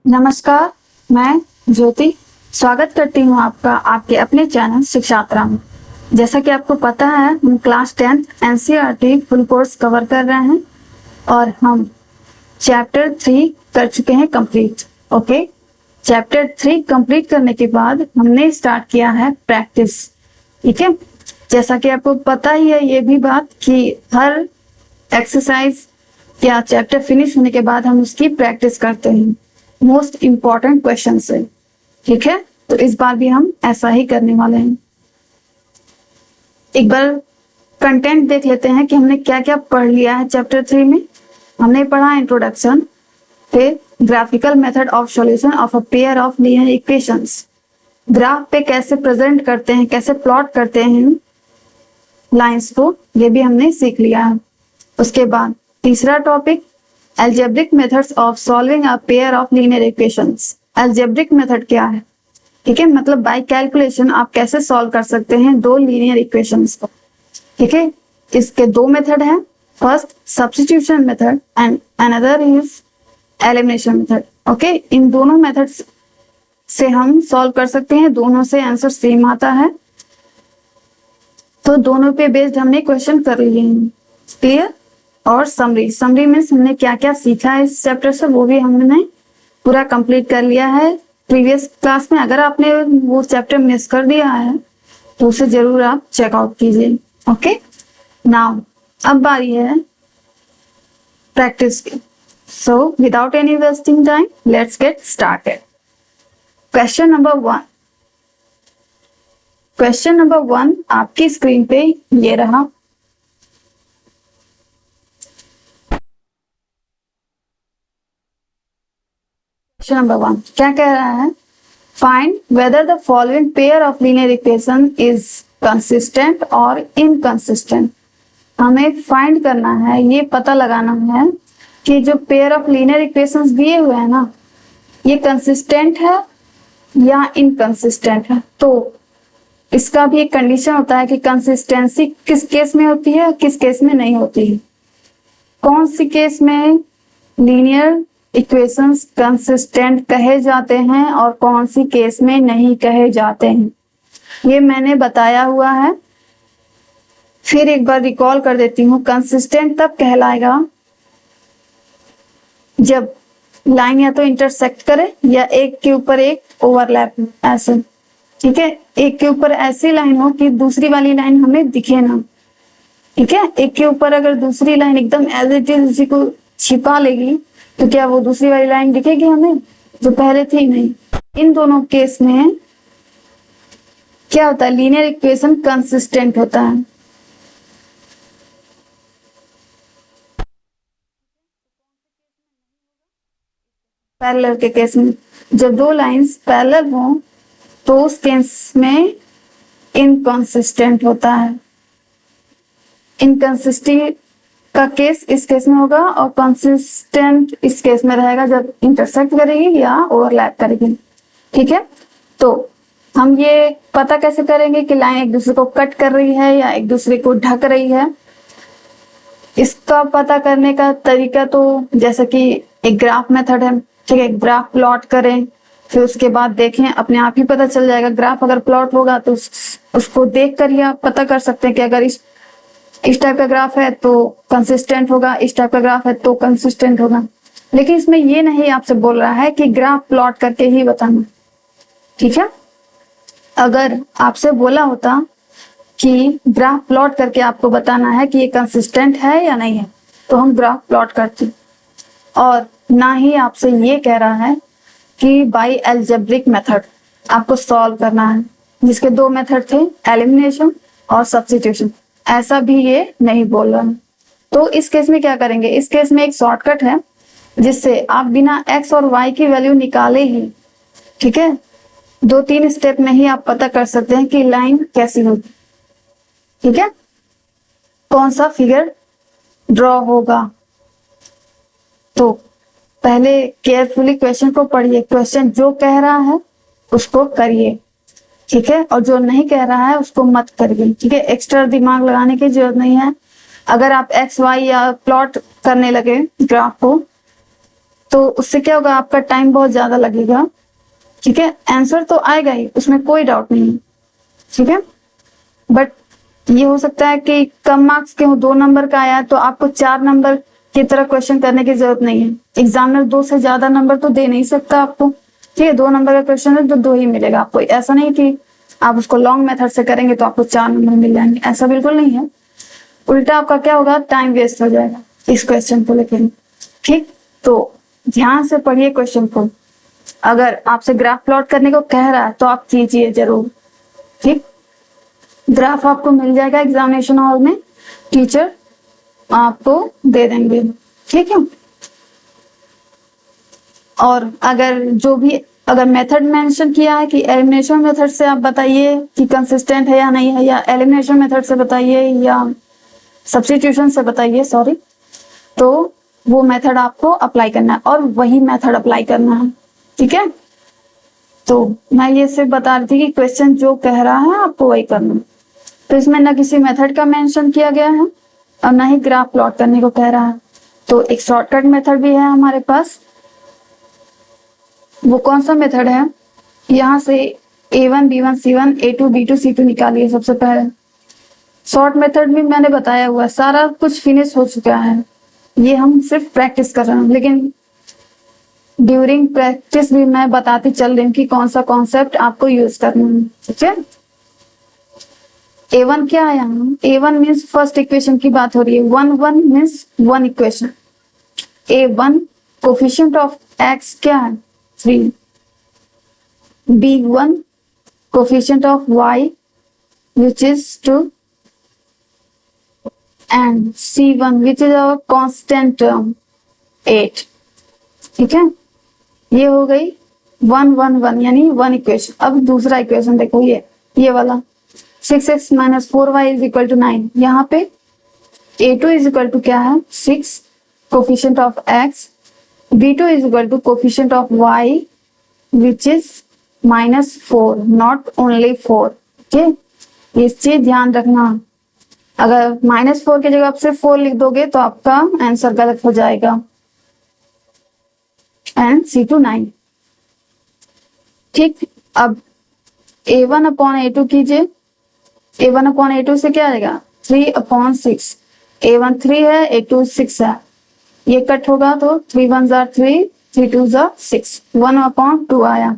नमस्कार, मैं ज्योति स्वागत करती हूँ आपका आपके अपने चैनल शिक्षात्रा में। जैसा कि आपको पता है, हम class 10th NCERT full course cover कर रहे हैं और हम चैप्टर 3 कर चुके हैं कंप्लीट। ओके, चैप्टर 3 कंप्लीट करने के बाद हमने स्टार्ट किया है प्रैक्टिस। ठीक है, जैसा कि आपको पता ही है ये भी बात कि हर एक्सरसाइज या चैप्टर फिनिश होने के बाद हम उसकी प्रैक्टिस करते हैं मोस्ट इम्पॉर्टेंट क्वेश्चन से। ठीक है, तो इस बार भी हम ऐसा ही करने वाले हैं। एक बार कंटेंट देख लेते हैं कि हमने क्या क्या पढ़ लिया है चैप्टर 3 में। हमने पढ़ा इंट्रोडक्शन, फिर graphical method of solution of a pair of linear equations, graph पे कैसे प्रेजेंट करते हैं, कैसे प्लॉट करते हैं लाइंस को, ये भी हमने सीख लिया है। उसके बाद तीसरा topic algebraic methods of solving a pair of linear equations. Algebraic method क्या है? ठीक है, मतलब बाय कैलकुलेशन आप कैसे सॉल्व कर सकते हैं दो लीनियर इक्वेशंस को। ठीक है, इसके दो मेथड हैं, first substitution method and another is elimination method. Okay, इन दोनों मेथड्स से हम सॉल्व कर सकते हैं, दोनों से आंसर सेम आता है, तो दोनों पे बेस्ड हमने क्वेश्चन कर लिए हैं। क्लियर? और समरी मीन्स हमने क्या क्या सीखा है इस चैप्टर से, वो भी हमने पूरा कंप्लीट कर लिया है प्रीवियस क्लास में। अगर आपने वो चैप्टर मिस कर दिया है तो उसे जरूर आप चेकआउट कीजिए। ओके, नाउ अब बारी है प्रैक्टिस की। So without any wasting time let's get started. Question number 1 आपकी स्क्रीन पे ये रहा। क्वेश्चन नंबर 1 क्या कह रहा है? Find whether the following pair of linear equation is consistent और इनकंसिस्टेंट। हमें फाइंड करना है, ये पता लगाना है कि जो पेयर ऑफ लीनियर इक्वेशंस दिए हुए हैं ना, ये कंसिस्टेंट है या इनकंसिस्टेंट है। तो इसका भी एक कंडीशन होता है कि कंसिस्टेंसी किस केस में होती है और किस केस में नहीं होती है। कौन सी केस में लीनियर इक्वेशंस कंसिस्टेंट कहे जाते हैं और कौन सी केस में नहीं कहे जाते हैं, ये मैंने बताया हुआ है। फिर एक बार रिकॉल कर देती हूँ। कंसिस्टेंट तब कहलाएगा जब लाइन या तो इंटरसेक्ट करे या एक के ऊपर एक ओवरलैप हो, ऐसे। ठीक है, एक के ऊपर ऐसी लाइन हो कि दूसरी वाली लाइन हमें दिखे ना। ठीक है, एक के ऊपर अगर दूसरी लाइन एकदम एज इट इज उसी को छिपा लेगी तो क्या वो दूसरी वाली लाइन दिखेगी हमें जो पहले थी? नहीं। इन दोनों केस में क्या होता है? लीनियर इक्वेशन कंसिस्टेंट होता है। पैरेलल के केस में जब दो लाइंस पैरेलल हो तो उस केस में इनकंसिस्टेंट होता है। इनकंसिस्टेंट का केस इस केस में होगा और कंसिस्टेंट इस केस में रहेगा जब इंटरसेक्ट करेगी या ओवरलैप करेगी। ठीक है, तो हम ये पता कैसे करेंगे कि लाइन एक दूसरे को कट कर रही है या एक दूसरे को ढक रही है? इसका पता करने का तरीका तो जैसे कि एक ग्राफ मेथड है। ठीक है, ग्राफ प्लॉट करें, फिर उसके बाद देखें, अपने आप ही पता चल जाएगा। ग्राफ अगर प्लॉट होगा तो उसको देख कर ही आप पता कर सकते हैं कि अगर इस टाइप का ग्राफ है तो कंसिस्टेंट होगा, इस टाइप का ग्राफ है तो कंसिस्टेंट होगा। लेकिन इसमें ये नहीं आपसे बोल रहा है कि ग्राफ प्लॉट करके ही बताना। ठीक है, अगर आपसे बोला होता कि ग्राफ प्लॉट करके आपको बताना है कि ये कंसिस्टेंट है या नहीं है, तो हम ग्राफ प्लॉट करते। और ना ही आपसे ये कह रहा है कि बाय अलजेब्रिक मेथड आपको सॉल्व करना है, जिसके दो मेथड थे, एलिमिनेशन और सब्स्टिट्यूशन। ऐसा भी ये नहीं बोल रहा है। तो इस केस में क्या करेंगे? इस केस में एक शॉर्टकट है जिससे आप बिना x और y की वैल्यू निकाले ही, ठीक है, 2-3 स्टेप में ही आप पता कर सकते हैं कि लाइन कैसी होगी। ठीक है, कौन सा फिगर ड्रॉ होगा। तो पहले केयरफुली क्वेश्चन को पढ़िए, क्वेश्चन जो कह रहा है उसको करिए। ठीक है, और जो नहीं कह रहा है उसको मत करिए। ठीक है, एक्स्ट्रा दिमाग लगाने की जरूरत नहीं है। अगर आप एक्स वाई या प्लॉट करने लगे ग्राफ को तो उससे क्या होगा, आपका टाइम बहुत ज्यादा लगेगा। ठीक है, आंसर तो आएगा ही, उसमें कोई डाउट नहीं है। ठीक है, बट ये हो सकता है कि कम मार्क्स के हो, 2 नंबर का आया तो आपको 4 नंबर की तरह क्वेश्चन करने की जरूरत नहीं है। एग्जामिनर 2 से ज्यादा नंबर तो दे नहीं सकता आपको। ठीक है, 2 नंबर का क्वेश्चन है तो 2 ही मिलेगा आपको। ऐसा नहीं कि आप उसको लॉन्ग मेथड से करेंगे तो आपको 4 नंबर मिल जाएंगे, ऐसा बिल्कुल नहीं है। उल्टा आपका क्या होगा, टाइम वेस्ट हो जाएगा इस क्वेश्चन को लेकर। ठीक, तो ध्यान से पढ़िए क्वेश्चन को। अगर आपसे ग्राफ प्लॉट करने को कह रहा है तो आप कीजिए जरूर। ठीक, ग्राफ आपको मिल जाएगा एग्जामिनेशन हॉल में, टीचर आपको दे देंगे। ठीक है, और अगर मेथड मेंशन किया है कि एलिमिनेशन मेथड से आप बताइए कि कंसिस्टेंट है या नहीं है, या एलिमिनेशन मेथड से बताइए या सब्स्टिट्यूशन से बताइए, सॉरी, तो वो मेथड आपको अप्लाई करना है और वही मेथड अप्लाई करना है। ठीक है, तो मैं ये सिर्फ बता रही थी कि क्वेश्चन जो कह रहा है आपको वही करना है। तो इसमें ना किसी मेथड का मेंशन किया गया है और ना ही ग्राफ प्लॉट करने को कह रहा है। तो एक शॉर्टकट मेथड भी है हमारे पास। वो कौन सा मेथड है, यहाँ से A1 B1 C1 A2 B2 C2 निकालिए सबसे पहले। शॉर्ट मेथड भी मैंने बताया हुआ है, सारा कुछ फिनिश हो चुका है, ये हम सिर्फ प्रैक्टिस कर रहे हैं। लेकिन ड्यूरिंग प्रैक्टिस भी मैं बताती चल रही हूँ कि कौन सा कॉन्सेप्ट आपको यूज करना है। ठीक है, A1 क्या है यहाँ, A1 मीन्स फर्स्ट इक्वेशन की बात हो रही है। 1 1 means 1 equation. A1 coefficient of x क्या है, 3। B1 coefficient of y which is 2 and C1 which is our constant term 8। ठीक है, ये हो गई 1 1 1 यानी 1 इक्वेशन। अब दूसरा इक्वेशन देखो, ये वाला 6x - 4y = 9। यहाँ पे A2 = क्या है, 6 coefficient of x, B2 = coefficient of y which is -4, not only 4। ठीक, इस चीज ध्यान रखना। अगर -4 की जगह आप सिर्फ 4 लिख दोगे तो आपका आंसर गलत हो जाएगा। And C2 9। ठीक, अब A1/A2 कीजिए। A1/A2 से क्या आएगा, 3/6। A1 3 है, A2 6 है, ये कट होगा तो 3 1 3 3 2 6, 1/2 आया।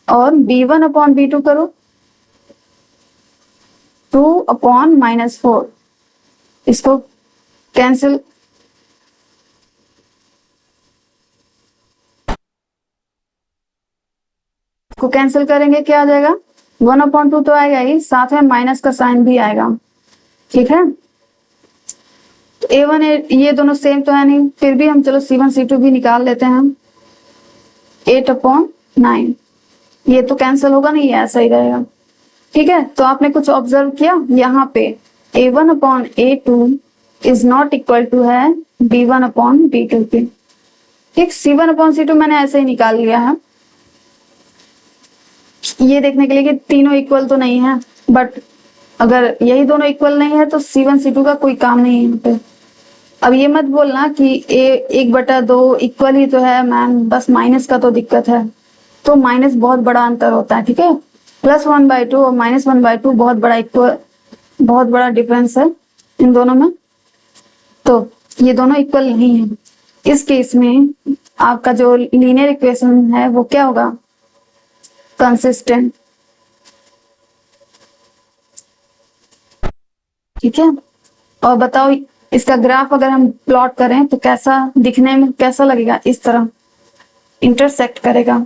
और B1/B2 करो, 2/-4, इसको कैंसिल, को कैंसिल करेंगे क्या आ जाएगा, 1/2 तो आएगा ही, साथ में माइनस का साइन भी आएगा। ठीक है, तो A1 ये दोनों सेम तो है नहीं, फिर भी हम चलो C1 C2 भी निकाल लेते हैं। 8/9 ये तो कैंसिल होगा नहीं, ऐसा ही रहेगा। ठीक है, तो आपने कुछ ऑब्जर्व किया यहाँ पे, A1/A2 is not equal to है B1/B2 के। ठीक, C1/C2 मैंने ऐसे ही निकाल लिया है, ये देखने के लिए कि तीनों इक्वल तो नहीं है। बट अगर यही दोनों इक्वल नहीं है तो C1 C2 का कोई काम नहीं है यहाँ पे। अब ये मत बोलना कि 1/2 इक्वल ही तो है मैम, बस माइनस का तो दिक्कत है। तो माइनस बहुत बड़ा अंतर होता है। ठीक है, +1/2 और -1/2 बहुत बड़ा डिफरेंस है इन दोनों में। तो ये दोनों इक्वल नहीं है। इस केस में आपका जो लीनियर इक्वेशन है वो क्या होगा, कंसिस्टेंट। ठीक है, और बताओ इसका ग्राफ अगर हम प्लॉट करें तो कैसा दिखने में कैसा लगेगा, इस तरह इंटरसेक्ट करेगा।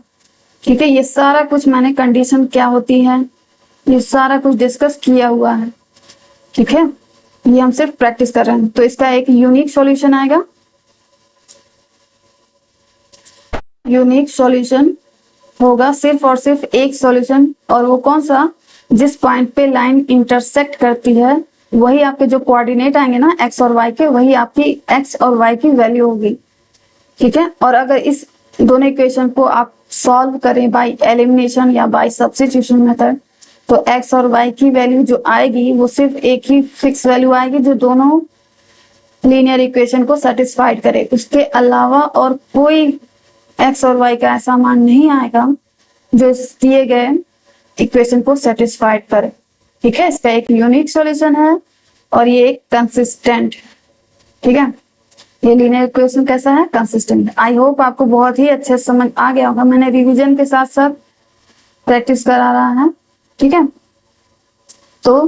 ठीक है, ये सारा कुछ मैंने कंडीशन क्या होती है ये सारा कुछ डिस्कस किया हुआ है। ठीक है, ये हम सिर्फ प्रैक्टिस कर रहे हैं। तो इसका एक यूनिक सॉल्यूशन आएगा। यूनिक सॉल्यूशन होगा सिर्फ और सिर्फ एक सॉल्यूशन, और वो कौन सा, जिस पॉइंट पे लाइन इंटरसेक्ट करती है वही आपके जो कोऑर्डिनेट आएंगे ना x और y के, वही आपकी x और y की वैल्यू होगी। ठीक है, और अगर इस दोनों इक्वेशन को आप सॉल्व करें बाय एलिमिनेशन या बाय सब्स्टिट्यूशन मेथड, तो x और y की वैल्यू जो आएगी वो सिर्फ एक ही फिक्स वैल्यू आएगी जो दोनों लीनियर इक्वेशन को सेटिस्फाइड करे, उसके अलावा और कोई एक्स और वाई का ऐसा मान नहीं आएगा जो दिए गए इक्वेशन को सेटिस्फाइड करे। ठीक है, इसका एक यूनिक सॉल्यूशन है और ये एक कंसिस्टेंट। ठीक है, ये लीनियर इक्वेशन कैसा है, कंसिस्टेंट। आई होप आपको बहुत ही अच्छे से समझ आ गया होगा, मैंने रिवीजन के साथ साथ प्रैक्टिस करा रहा है। ठीक है, तो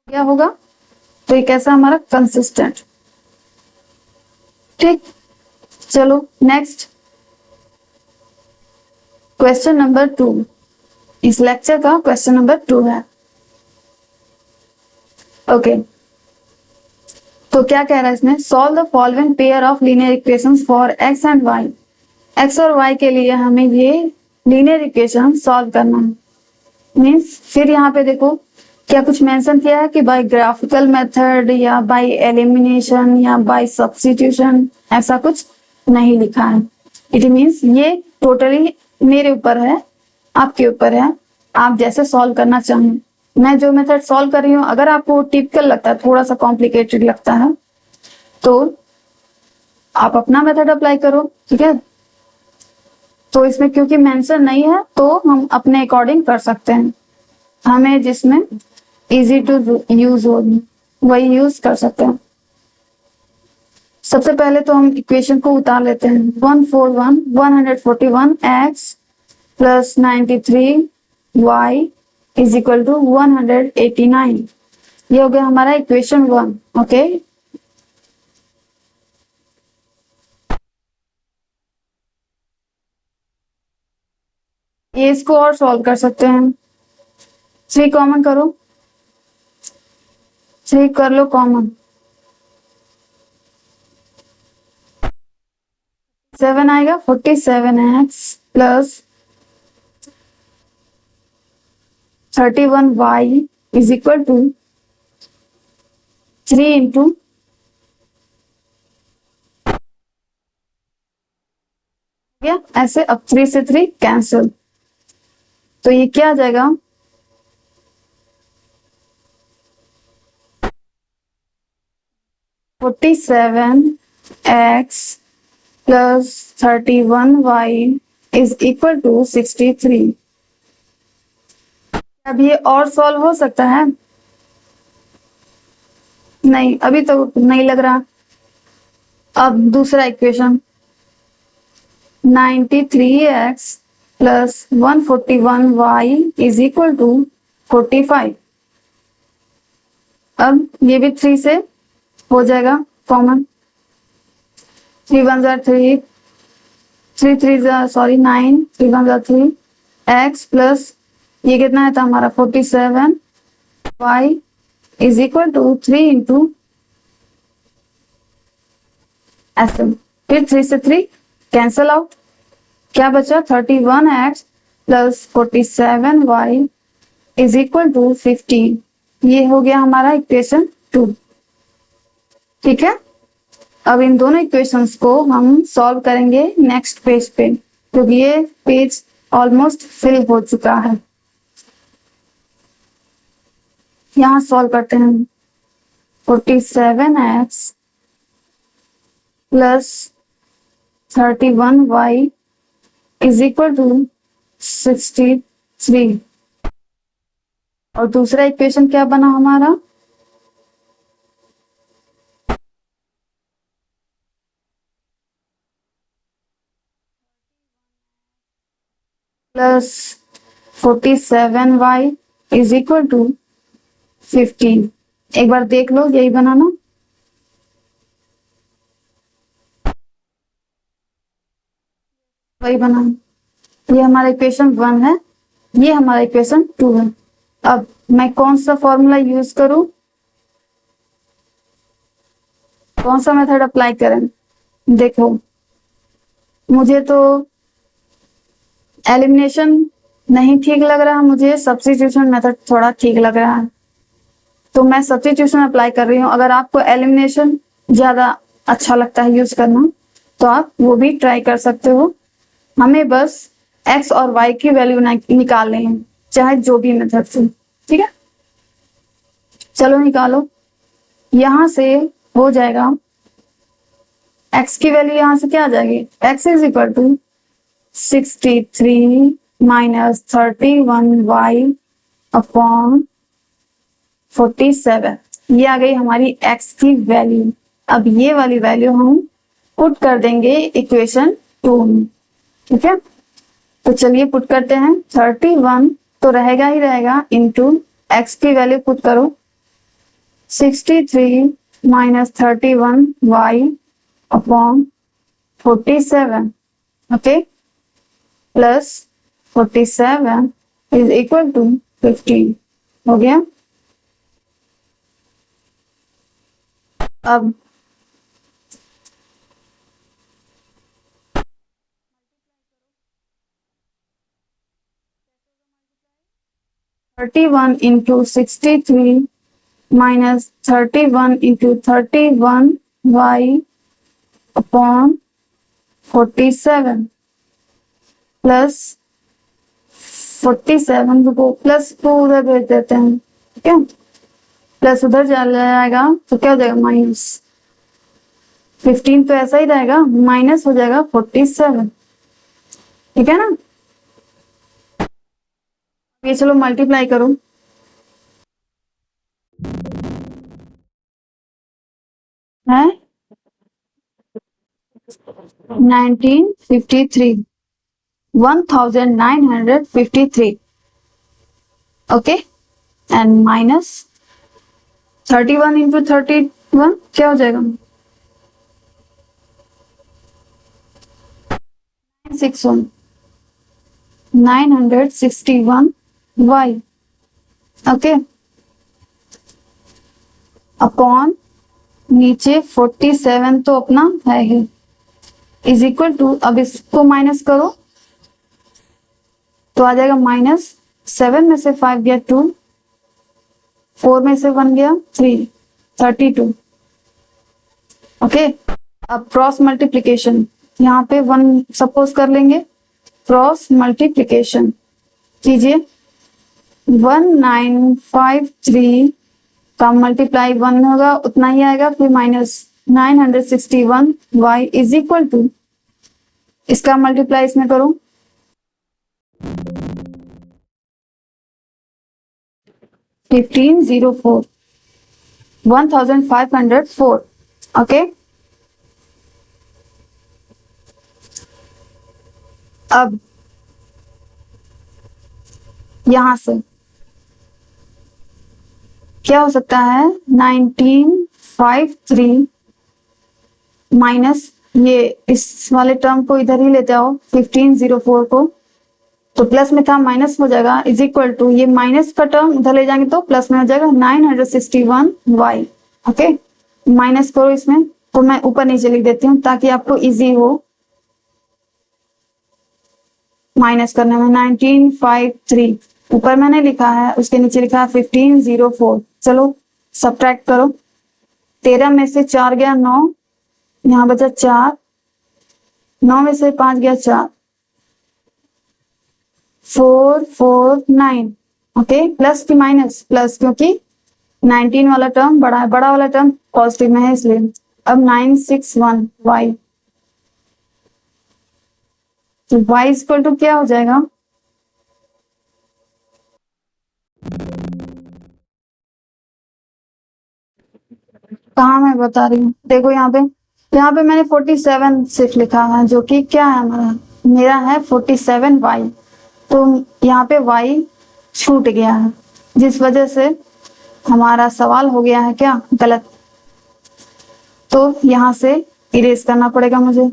क्या होगा, तो ये कैसा हमारा कंसिस्टेंट। ठीक, चलो नेक्स्ट क्वेश्चन नंबर 2, इस लेक्चर का क्वेश्चन नंबर 2 है। ओके, तो क्या कह रहा है इसमें, solve the following pair of linear equations for x and y. X और वाई के लिए हमें ये लीनियर इक्वेशन सॉल्व करना है। मीन्स फिर यहाँ पे देखो क्या कुछ मेंशन किया है कि बाय ग्राफिकल मेथड या बाय एलिमिनेशन या बाय सब्स्टिट्यूशन, ऐसा कुछ नहीं लिखा है। इट मीन्स ये टोटली मेरे ऊपर है, आपके ऊपर है, आप जैसे सॉल्व करना चाहें। मैं जो मेथड सॉल्व कर रही हूँ, अगर आपको टिपिकल लगता है, थोड़ा सा कॉम्प्लिकेटेड लगता है, तो आप अपना मेथड अप्लाई करो। ठीक है, तो इसमें क्योंकि मेंशन नहीं है तो हम अपने अकॉर्डिंग कर सकते हैं, हमें जिसमें इजी टू यूज हो वही यूज कर सकते हैं। सबसे पहले तो हम इक्वेशन को उतार लेते हैं। 141 x plus 93 y is equal to 189। ये हो गया हमारा इक्वेशन 1। ओके, ये इसको और सॉल्व कर सकते हैं। 3 कॉमन करो, 3 कर लो कॉमन, 7 आएगा। 47x plus 31y is equal to 3 into ऐसे, अब 3 से 3 कैंसिल, तो ये क्या आ जाएगा, 47x plus 31y is equal to 63। अब ये और सॉल्व हो सकता है? नहीं, अभी तो नहीं लग रहा। अब दूसरा equation 93x plus 141y is equal to 45। अब ये भी 3 से हो जाएगा कॉमन, 3 1 3, 3 3 सॉरी 9, 3 1 3 x प्लस ये कितना है था हमारा 47 y is equal to 3 into ऐसे, फिर 3 से 3 कैंसल आउट, क्या बचा 31x plus 47y is equal to 15। ये हो गया हमारा इक्वेशन 2। ठीक है, अब इन दोनों इक्वेशंस को हम सॉल्व करेंगे नेक्स्ट पेज पे, क्योंकि ये पेज ऑलमोस्ट फिल हो चुका है। यहां सॉल्व करते हैं। 47x plus 31y is equal to 63। और दूसरा इक्वेशन क्या बना हमारा, plus 47y is equal to 15। एक बार देख लो, यही बनाना। वही बनाना, ये हमारा इक्वेशन 1 है, ये हमारा इक्वेशन 2 है। अब मैं कौन सा फॉर्मूला यूज करूं, कौन सा मेथड अप्लाई करें? देखो, मुझे तो एलिमिनेशन नहीं ठीक लग रहा, मुझे सब्स्टिट्यूशन मेथड थोड़ा ठीक लग रहा है, तो मैं सब्स्टिट्यूशन अप्लाई कर रही हूँ। अगर आपको एलिमिनेशन ज्यादा अच्छा लगता है यूज करना, तो आप वो भी ट्राई कर सकते हो। हमें बस x और y की वैल्यू निकालनी है, चाहे जो भी मेथड से। ठीक है, चलो निकालो। यहां से हो जाएगा x की वैल्यू यहां से क्या आ जाएगी, x is equal to 63 minus 31y upon 47। ये आ गई हमारी x की वैल्यू। अब ये वाली वैल्यू हम पुट कर देंगे इक्वेशन 2 में, ठीक है। तो चलिए पुट करते हैं। 31 तो रहेगा ही रहेगा, इंटू x की वैल्यू पुट करो 63 minus 31y upon 47, okay, plus 47 is equal to 15। हो गया। अब thirty one into 63 minus 31 into 31y upon 47 plus 47 को प्लस को उधर भेज देते हैं, ठीक है। प्लस उधर जाएगा तो क्या हो जाएगा, माइनस 15 तो ऐसा ही रहेगा, माइनस हो जाएगा 47, ठीक है ना। ये चलो मल्टीप्लाई करो। है 1953, 1953, ओके, एंड माइनस 31 इंटू 31 क्या हो जाएगा, 961 y, ओके, अपॉन नीचे 47 तो अपना है ही, इज इक्वल टू, अब इसको माइनस करो तो आ जाएगा माइनस 7 में से 5 गया 2, 4 में से 1 गया 3, 32, ओके। अब क्रॉस मल्टीप्लीकेशन, यहाँ पे 1 सपोज कर लेंगे, क्रॉस मल्टीप्लीकेशन कीजिए। 1953 का मल्टीप्लाई 1 में होगा, उतना ही आएगा, फिर minus 961 y is equal to, इसका मल्टीप्लाई इसमें करो 1504, 1504, ओके। अब यहां से क्या हो सकता है, 1953 माइनस ये इस वाले टर्म को इधर ही लेते आओ, 1504 को, तो प्लस में था माइनस हो जाएगा, इज इक्वल टू, ये माइनस का टर्म इधर ले जाएंगे तो प्लस में हो जाएगा 961 y, ओके। माइनस करो इसमें, तो मैं ऊपर नीचे लिख देती हूँ ताकि आपको इजी हो माइनस करने में। 1953 ऊपर मैंने लिखा है, उसके नीचे लिखा है 1504। चलो सब्ट्रैक्ट करो, 13 में से 4 गया 9, यहाँ बचा 4, 9 में से 5 गया 4, 449, ओके। प्लस की माइनस, प्लस क्योंकि 19 वाला टर्म बड़ा है, बड़ा वाला टर्म पॉजिटिव में है इसलिए। अब 961 y, तो y इक्वल टू क्या हो जाएगा, कहा मैं बता रही हूँ, देखो यहाँ पे मैंने 47 सिर्फ लिखा है, जो कि क्या है हमारा, मेरा है 47 y, तो यहाँ पे y छूट गया है, जिस वजह से हमारा सवाल हो गया है क्या, गलत। तो यहाँ से इरेज करना पड़ेगा मुझे।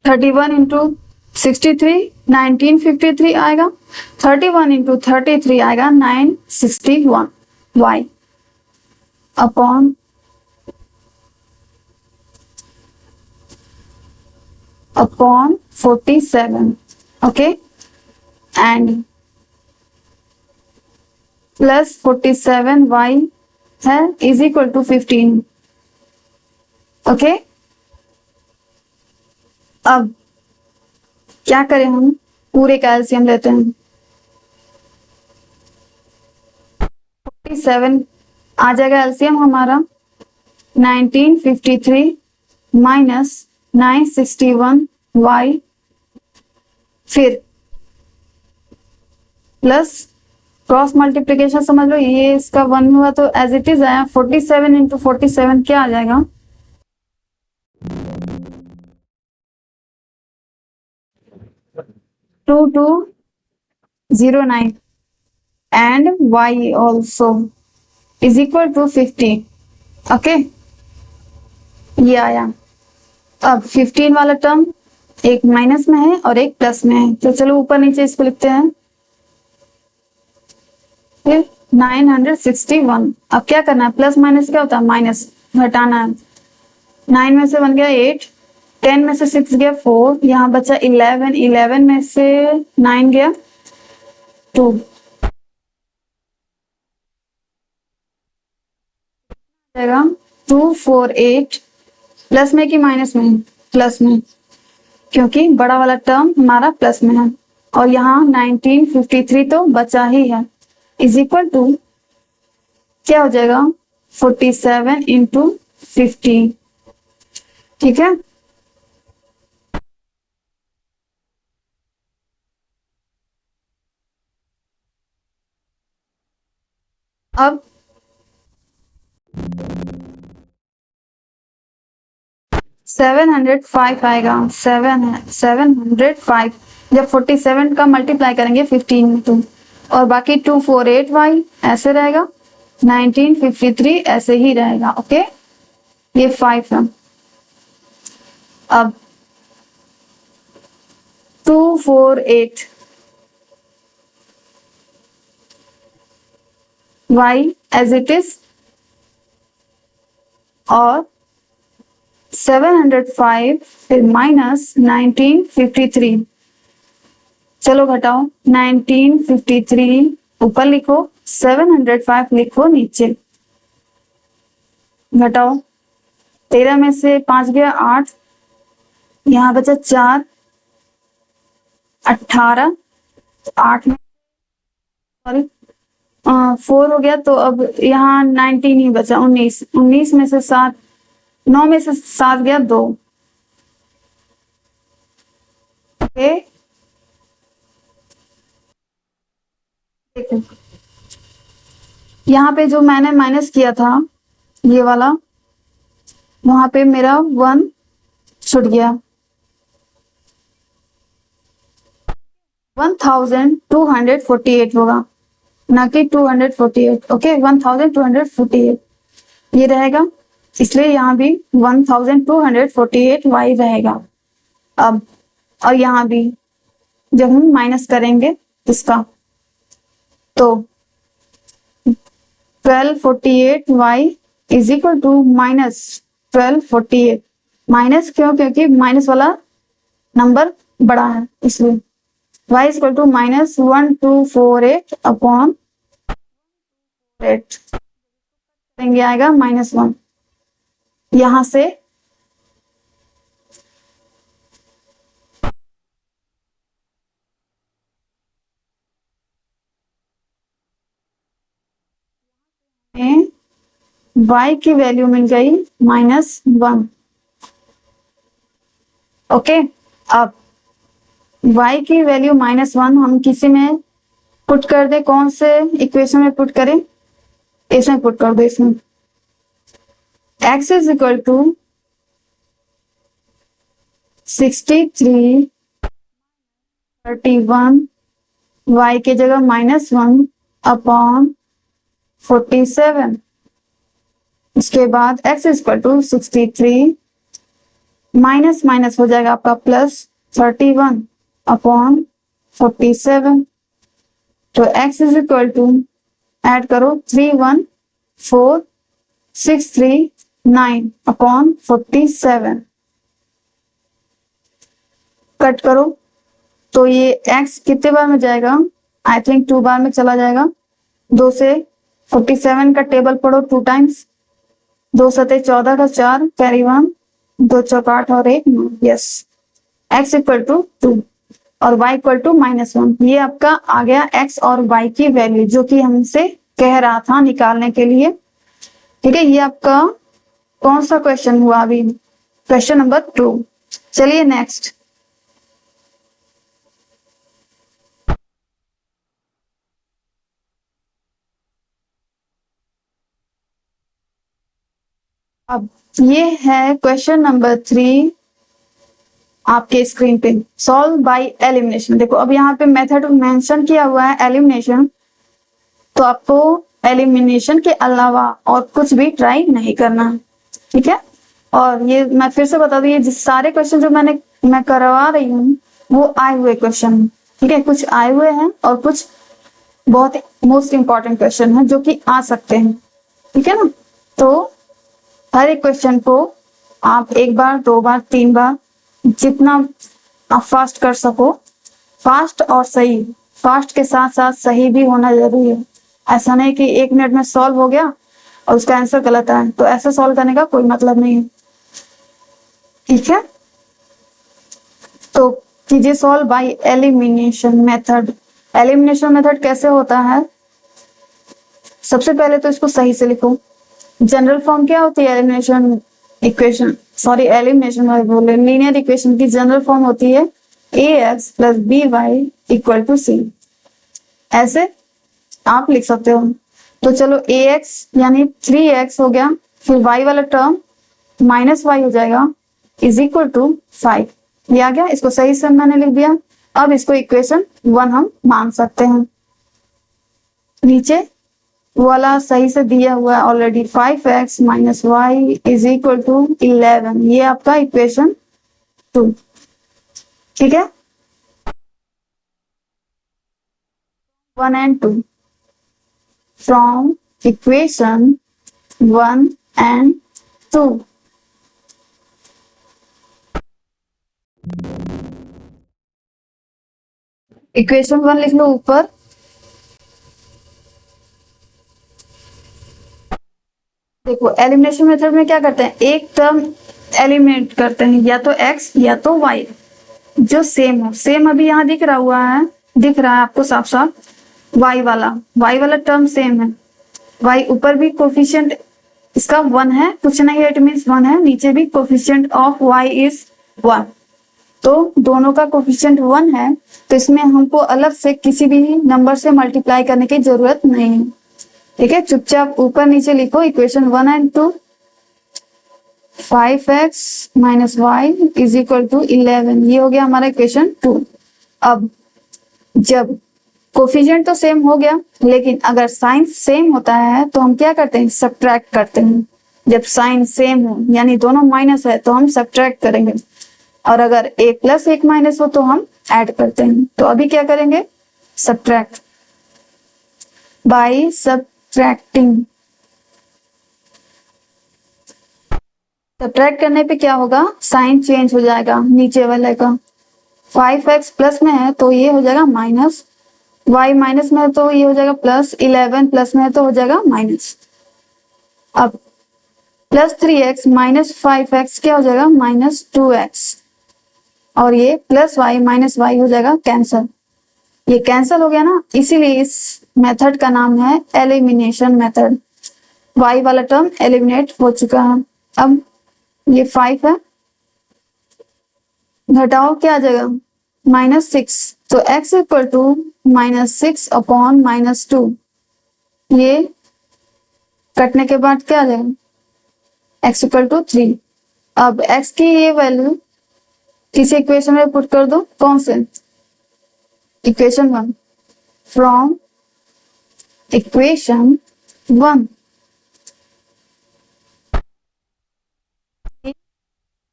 थर्टी वन इंटू 63 1953 आएगा, 31 इंटू 33 आएगा 961 y upon upon 47, okay, and plus 47 y है इज इक्वल टू 15, ओके। अब क्या करें, हम पूरे का एलसीएम लेते हैं। 47 आ जाएगा एलसीएम हमारा 1953 माइनस 961 y, फिर प्लस क्रॉस मल्टीप्लीकेशन समझ लो, ये इसका 1 हुआ तो एज इट इज आया। 47 इंटू 47 क्या आ जाएगा, 2209 and y also is equal to 50, okay. ये आया। अब 15 वाला टर्म एक माइनस में है और एक प्लस में है, तो चलो ऊपर नीचे इसको लिखते हैं। फिर 961, अब क्या करना है, प्लस माइनस क्या होता है, माइनस घटाना है। 9 में से बन गया 8, 10 में से 6 गया 4, यहाँ बचा 11, 11 में से 9 गया 2, जाएगा 248, प्लस में कि माइनस में, प्लस में, क्योंकि बड़ा वाला टर्म हमारा प्लस में है, और यहाँ 1953 तो बचा ही है, इज इक्वल टू क्या हो जाएगा 47 इंटू 50, ठीक है। अब 705 आएगा, 705 जब 47 का मल्टीप्लाई करेंगे 15 में तो, और बाकी 248y ऐसे रहेगा, 1953 ऐसे ही रहेगा, ओके। ये 5 है। अब 248 y एज इट इज, और 705 फिर माइनस 1953, चलो घटाओ, 1953 ऊपर लिखो, 705 लिखो नीचे, घटाओ, 13 में से 5 गया 8, यहाँ बचा 4, 18, 8 में सॉरी 4 हो गया, तो अब यहाँ 19 ही बचा, 19, 19 में से 7, 9 में से 7 गया 2, ओके। देखो यहाँ पे जो मैंने माइनस किया था ये वाला, वहां पे मेरा 1 छूट गया, 1248 होगा, ना कि 248, ओके। 1248 ये रहेगा, इसलिए यहाँ भी 1248 y रहेगा। अब और यहाँ भी जब हम माइनस करेंगे इसका, तो 1248 y is equal to minus 1248, minus क्यों, क्योंकि माइनस वाला नंबर बड़ा है इसलिए, y is equal to minus 1248 upon 8 करेंगे आएगा -1, यहां से y की वैल्यू मिल गई -1, ओके। अब y की वैल्यू -1 हम किसी में पुट कर दे, कौन से इक्वेशन में पुट करें, इसमें पुट कर दो, इसमें x is equal to 63 31 y के जगह -1 अपॉन 47, इसके बाद x is equal to 63 minus minus हो जाएगा आपका +31 अपॉन 47। तो x is equal to, add करो 314,639 अपॉन 47, कट करो तो ये x कितने बार में जाएगा, आई थिंक 2 बार में चला जाएगा। 2 से 47 का टेबल पढ़ो 2 टाइम्स, 2 सते 14 का 4, कैरी 1, 2 चौक 8 और 1 9। यस, x इक्वल टू 2 और y इक्वल टू -1। ये आपका आ गया x और y की वैल्यू जो कि हमसे कह रहा था निकालने के लिए। ठीक है, ये आपका कौन सा क्वेश्चन हुआ अभी, क्वेश्चन नंबर 2। चलिए नेक्स्ट। अब ये है क्वेश्चन नंबर 3 आपके स्क्रीन पे, सॉल्व बाय एलिमिनेशन। देखो अब यहाँ पे मेथड मेंशन किया हुआ है एलिमिनेशन, तो आपको एलिमिनेशन के अलावा और कुछ भी ट्राई नहीं करना है। ठीक है, और ये मैं फिर से बता दूं, ये जिस सारे क्वेश्चन जो मैं करवा रही हूँ वो आए हुए क्वेश्चन। ठीक है, कुछ आए हुए हैं और कुछ बहुत मोस्ट इंपॉर्टेंट क्वेश्चन है जो कि आ सकते हैं। ठीक है ना, तो हर एक क्वेश्चन को आप 1 बार 2 बार 3 बार जितना आप फास्ट कर सको, फास्ट और सही, फास्ट के साथ साथ सही भी होना जरूरी है। ऐसा नहीं कि 1 मिनट में सॉल्व हो गया और उसका आंसर गलत है, तो ऐसा सॉल्व करने का कोई मतलब नहीं है। ठीक है, तो कीजिए solve by elimination method. Elimination method कैसे होता है, सबसे पहले तो इसको सही से लिखो। जनरल फॉर्म क्या होती है एलिमिनेशन इक्वेशन, सॉरी एलिमिनेशन बोले, लीनियर इक्वेशन की जनरल फॉर्म होती है ax plus by equal to c। ऐसे आप लिख सकते हो। तो चलो ax यानी 3x हो गया, फिर y वाला टर्म माइनस y हो जाएगा इज इक्वल टू 5। ये आ गया, इसको सही से मैंने लिख दिया। अब इसको इक्वेशन 1 हम मान सकते हैं। नीचे वाला सही से दिया हुआ है already, 5x minus y is equal to 11। ये आपका इक्वेशन 2। ठीक है, 1 and 2 from equation 1 and 2। Equation 1 लिख लो ऊपर, देखो एलिमिनेशन मेथड में क्या करते हैं, एक टर्म एलिमिनेट करते हैं, या तो x या तो y जो सेम हो। सेम अभी यहाँ दिख रहा है आपको साफ साफ, y वाला टर्म सेम है। y ऊपर भी कोफिशिएंट इसका 1 है, कुछ नहीं है, इट मीन्स 1 है। नीचे भी कोफिशिएंट ऑफ y इज 1, तो दोनों का कोफिशिएंट 1 है, तो इसमें हमको अलग से किसी भी नंबर से मल्टीप्लाई करने की जरूरत नहीं है। ठीक है, चुपचाप ऊपर नीचे लिखो equation 1 and 2। 5x minus y is equal to 11, ये हो गया हमारा इक्वेशन 2। अब जब कोफिशिएंट तो सेम हो गया, लेकिन अगर साइन सेम होता है तो हम क्या करते हैं, सब्ट्रैक्ट करते हैं। जब साइन सेम हो यानी दोनों माइनस है तो हम सब्ट्रैक्ट करेंगे, और अगर एक प्लस एक माइनस हो तो हम ऐड करते हैं। तो अभी क्या करेंगे, सब्ट्रैक्ट बाय सब्ट्रैक्टिंग। सब्ट्रैक्ट करने पे क्या होगा, साइन चेंज हो जाएगा नीचे वाले का। 5x प्लस में है तो ये हो जाएगा माइनस, y माइनस में है तो ये हो जाएगा प्लस, 11 प्लस में है तो हो जाएगा माइनस। अब प्लस 3x माइनस 5x क्या हो जाएगा, माइनस 2x, और ये प्लस y माइनस y हो जाएगा कैंसल। ये कैंसल हो गया ना, इसीलिए इस मेथड का नाम है एलिमिनेशन मेथड। y वाला टर्म एलिमिनेट हो चुका है। अब ये 5 है, घटाओ क्या आ जाएगा, -6, तो x इक्वल टू -6 अपॉन -2। ये कटने के बाद क्या आ जाएगा, x इक्वल टू 3। अब x की ये वैल्यू किसी इक्वेशन में पुट कर दो, कौन से, equation 1, from equation 1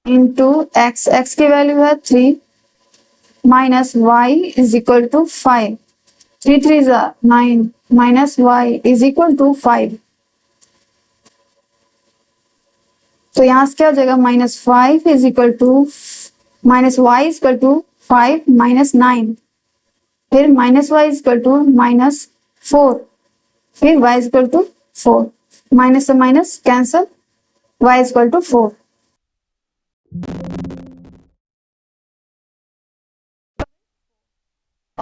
into x, x की वैल्यू है 3, minus y is equal to 5. 3 3s are 9 minus y is equal to 5. तो यहाँ से क्या हो जाएगा, -5 is equal to -y is equal to 5 minus 9, फिर -y इज इक्वल टू -4, फिर y is equal to 4, minus से minus cancel, y is equal to 4.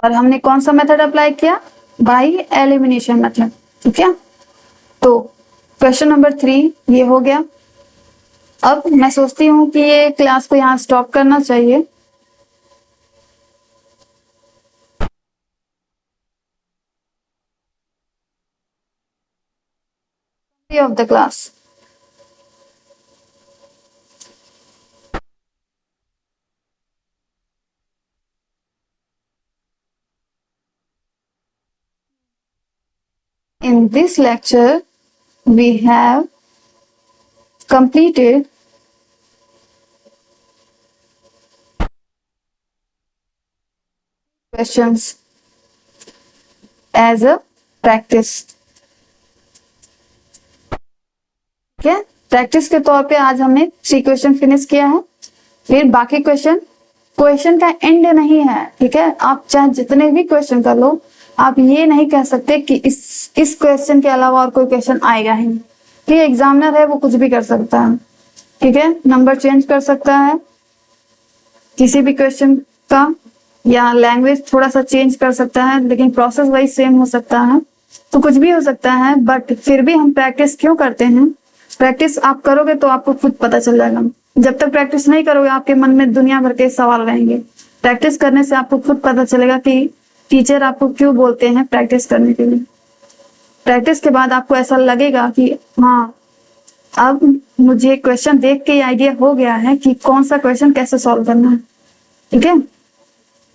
और हमने कौन सा मेथड अप्लाई किया, बाय एलिमिनेशन मेथड. ठीक है, तो क्वेश्चन नंबर 3 ये हो गया. अब मैं सोचती हूँ कि ये क्लास को यहाँ स्टॉप करना चाहिए. Of the class, in this lecture we have completed questions as a practice. ठीक है, प्रैक्टिस के तौर पे आज हमने 3 क्वेश्चन फिनिश किया है. फिर बाकी क्वेश्चन का एंड नहीं है. ठीक है, आप चाहे जितने भी क्वेश्चन कर लो, आप ये नहीं कह सकते कि इस क्वेश्चन के अलावा और कोई क्वेश्चन आएगा ही नहीं. ठीक है, एग्जामिनर है वो कुछ भी कर सकता है. ठीक है, नंबर चेंज कर सकता है किसी भी क्वेश्चन का, या लैंग्वेज थोड़ा सा चेंज कर सकता है, लेकिन प्रोसेस वही सेम हो सकता है. तो कुछ भी हो सकता है, बट फिर भी हम प्रैक्टिस क्यों करते हैं. प्रैक्टिस आप करोगे तो आपको खुद पता चल जाएगा. जब तक प्रैक्टिस नहीं करोगे आपके मन में दुनिया भर के सवाल रहेंगे. प्रैक्टिस करने से आपको खुद पता चलेगा कि टीचर आपको क्यों बोलते हैं प्रैक्टिस करने के लिए. प्रैक्टिस के बाद आपको ऐसा लगेगा कि हाँ, अब मुझे क्वेश्चन देख के आइडिया हो गया है कि कौन सा क्वेश्चन कैसे सॉल्व करना है. ठीक है,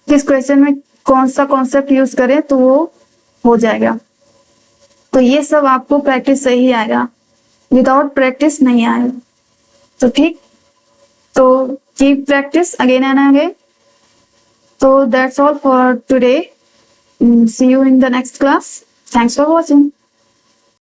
किस क्वेश्चन में कौन सा कॉन्सेप्ट यूज करें तो वो हो जाएगा. तो ये सब आपको प्रैक्टिस से ही आएगा, विदाउट प्रैक्टिस नहीं आएगा. तो ठीक, तो keep practice again and again. So that's all for today. See you in the next class. Thanks for watching.